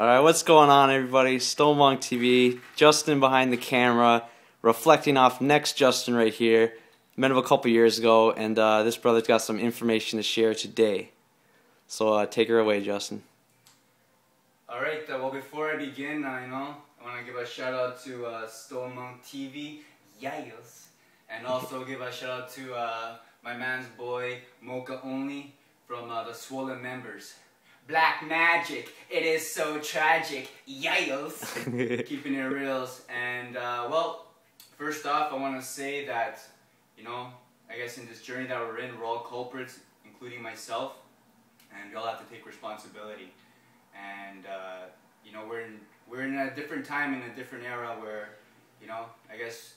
Alright, what's going on, everybody? Stonemonk TV, Justin behind the camera, reflecting off next Justin right here. Met him a couple years ago, and this brother's got some information to share today. So take her away, Justin. Alright, well, before I begin, I want to give a shout out to Stonemonk TV, yes, and also give a shout out to my man's boy, Mocha Only, from the Swollen Members. Black magic, it is so tragic, yes. Keeping it reals. And well, first off, I want to say that, I guess in this journey that we're in, we're all culprits, including myself, and we all have to take responsibility. And we're in a different time, in a different era where, I guess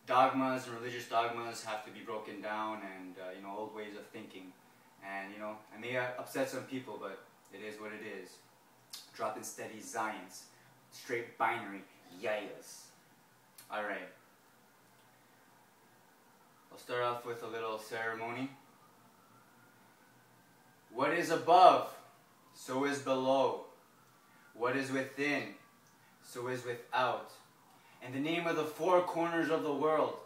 dogmas and religious dogmas have to be broken down, and old ways of thinking. And I may upset some people, but it is what it is. Dropping steady science. Straight binary. Yes. Alright. I'll start off with a little ceremony. What is above, so is below. What is within, so is without. In the name of the four corners of the world.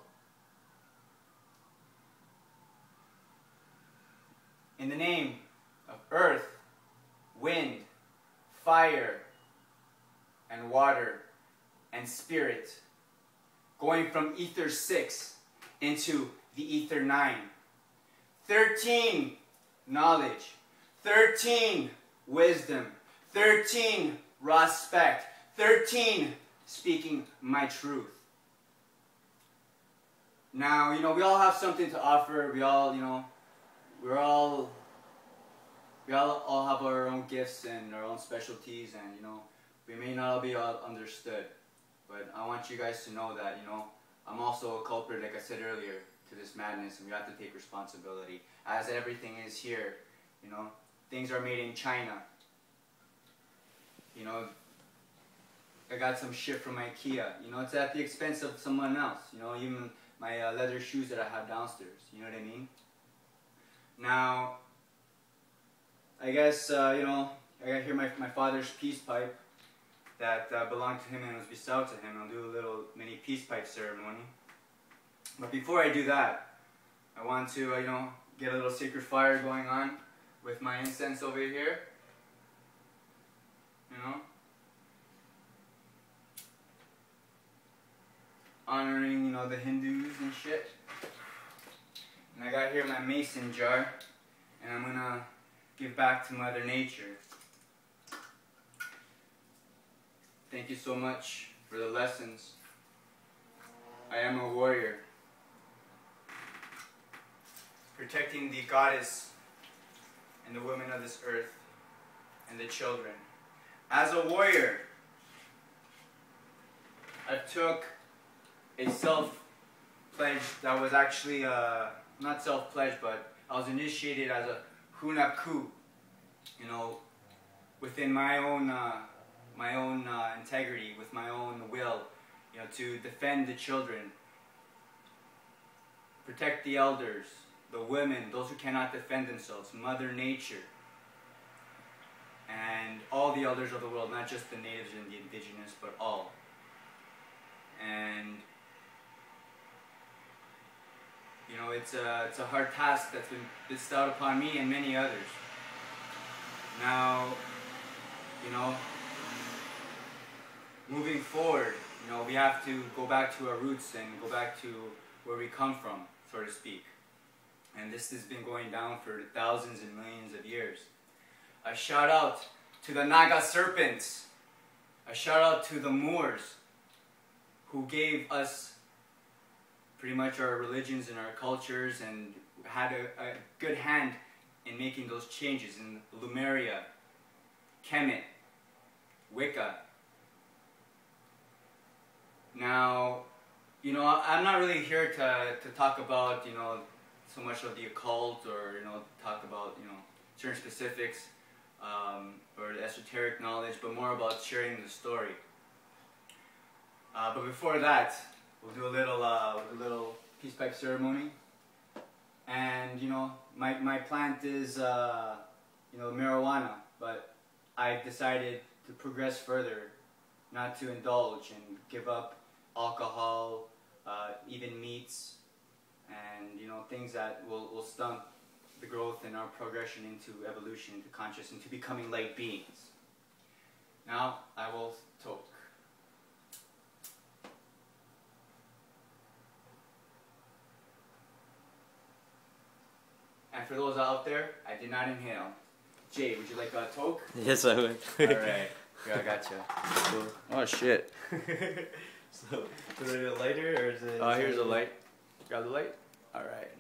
In the name of earth, wind, fire, and water, and spirit, going from ether 6 into the ether 9. 13, knowledge. 13, wisdom. 13, Ra-spect. 13, speaking my truth. Now, we all have something to offer. We all have our own gifts and our own specialties, and we may not all be all understood, but I want you guys to know that I'm also a culprit, like I said earlier, to this madness, and we have to take responsibility, as everything is here. Things are made in China. I got some shit from IKEA. It's at the expense of someone else. Even my leather shoes that I have downstairs. You know what I mean? Now, I guess, I got here my father's peace pipe that belonged to him and was bestowed to him. I'll do a little mini peace pipe ceremony. But before I do that, I want to, get a little sacred fire going on with my incense over here. Honoring, the Hindus and shit. And I got here my mason jar, and I'm gonna give back to Mother Nature. Thank you so much for the lessons. I am a warrior. Protecting the goddess and the women of this earth and the children. As a warrior, I took a self-pledge that was actually, not self-pledge, but I was initiated as a hunaku, within my own integrity, with my own will, to defend the children, protect the elders, the women, those who cannot defend themselves, Mother Nature, and all the elders of the world, not just the natives and the indigenous, but all. And it's a hard task that's been bestowed upon me and many others. Now, moving forward, we have to go back to our roots and go back to where we come from, so to speak. And this has been going down for thousands and millions of years. A shout out to the Naga Serpents. A shout out to the Moors, who gave us pretty much our religions and our cultures, and had a good hand in making those changes in Lemuria, Kemet, Wicca. Now, I'm not really here to talk about, so much of the occult, or, talk about, certain specifics, or the esoteric knowledge, but more about sharing the story. But before that, we'll do a little peace pipe ceremony. And my plant is marijuana, but I've decided to progress further, not to indulge and give up alcohol, even meats, and things that will stunt the growth and our progression into evolution, into conscious, into becoming light beings. Now I will talk. And for those out there, I did not inhale. Jay, would you like a toke? Yes, I would. Alright, yeah, I gotcha. Cool. Oh shit. So, is it a lighter or is it? Here's a light. Grab the light. Alright.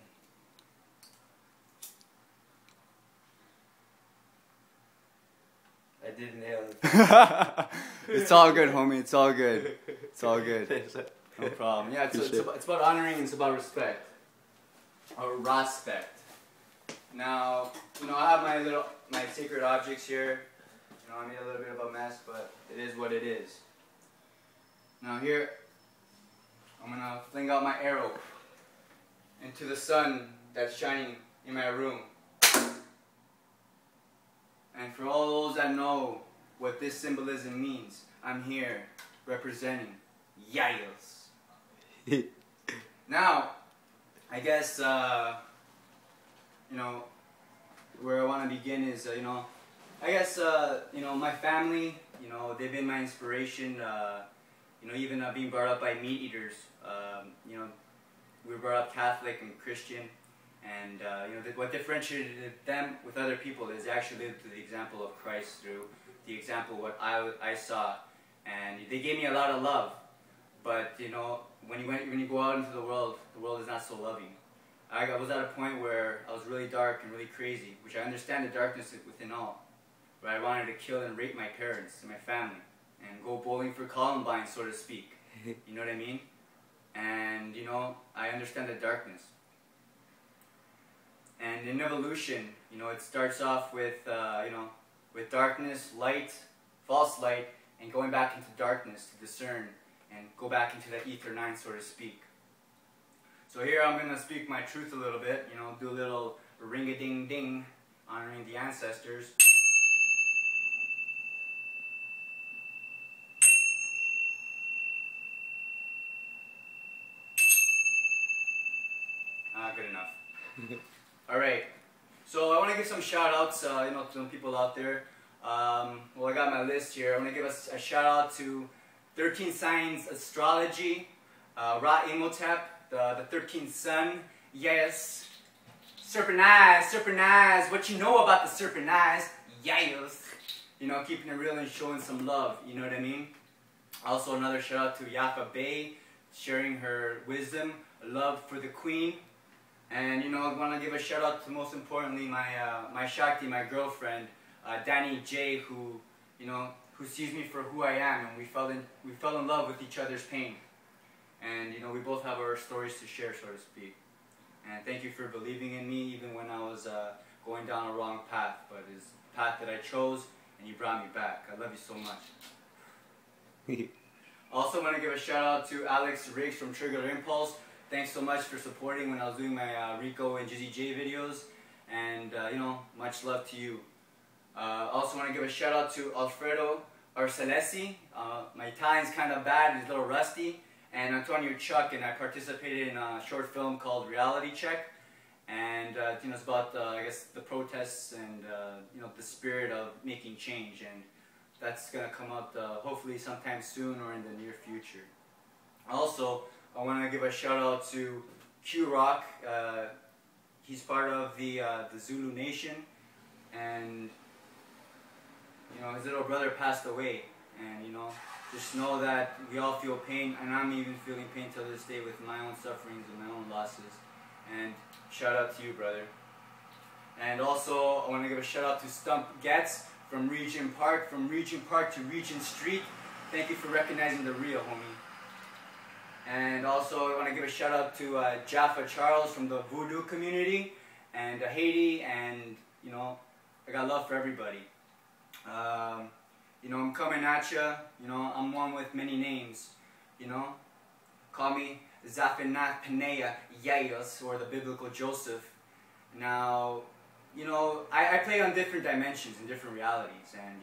I did inhale. It's all good, homie. It's all good. It's all good. No problem. Yeah, it's about honoring and it's about respect. Or Ra-spect. Now, I have my sacred objects here. I made a little bit of a mess, but it is what it is. Now here, I'm gonna fling out my arrow into the sun that's shining in my room. And for all those that know what this symbolism means, I'm here representing Yayos. Now, I guess, where I want to begin is, I guess, my family, they've been my inspiration, even being brought up by meat eaters. We were brought up Catholic and Christian, and, what differentiated them with other people is they actually lived through the example of Christ, through the example of what I saw, and they gave me a lot of love, but, when you go out into the world is not so loving. I was at a point where I was really dark and really crazy, which I understand the darkness within all. But I wanted to kill and rape my parents and my family, and go bowling for Columbine, so to speak. You know what I mean? And, I understand the darkness. And in evolution, it starts off with, with darkness, light, false light, and going back into darkness to discern and go back into the ether nine, so to speak. So here I'm going to speak my truth a little bit, do a little ring-a-ding-ding, honoring the ancestors. Good enough. Alright, so I want to give some shout-outs, to some people out there. Well, I got my list here. I want to give us a shout-out to 13 Signs Astrology, Imhotep, the 13th Sun, yes. Serpent eyes, what you know about the serpent eyes, yes. Keeping it real and showing some love, you know what I mean? Also another shout out to Yaffa Bey, sharing her wisdom, love for the queen. And I want to give a shout out to, most importantly, my Shakti, my girlfriend, Danie J, who sees me for who I am, and we fell in love with each other's pain. And we both have our stories to share, so to speak. And thank you for believing in me even when I was going down a wrong path. But it's the path that I chose, and you brought me back. I love you so much. Also want to give a shout out to Alex Riggs from Trigger Impulse. Thanks so much for supporting when I was doing my Rico and Jizzy J videos. And much love to you. Also want to give a shout out to Alfredo Arcelesi. My Italian's kind of bad, it's a little rusty. And Antonio Chuck, and I participated in a short film called Reality Check, and it's about I guess the protests and the spirit of making change, and that's gonna come out hopefully sometime soon or in the near future. Also, I want to give a shout out to Q Rock. He's part of the Zulu Nation, and his little brother passed away, and just know that we all feel pain, and I'm even feeling pain till this day with my own sufferings and my own losses. And shout out to you, brother. And also, I want to give a shout out to Stump Getz from Regent Park to Regent Street. Thank you for recognizing the real, homie. And also, I want to give a shout out to Jaffa Charles from the Voodoo community, and Haiti, and I got love for everybody. I'm coming at ya, I'm one with many names, call me Zaphenath Paneah Yayos, or the biblical Joseph. Now, I play on different dimensions and different realities, and,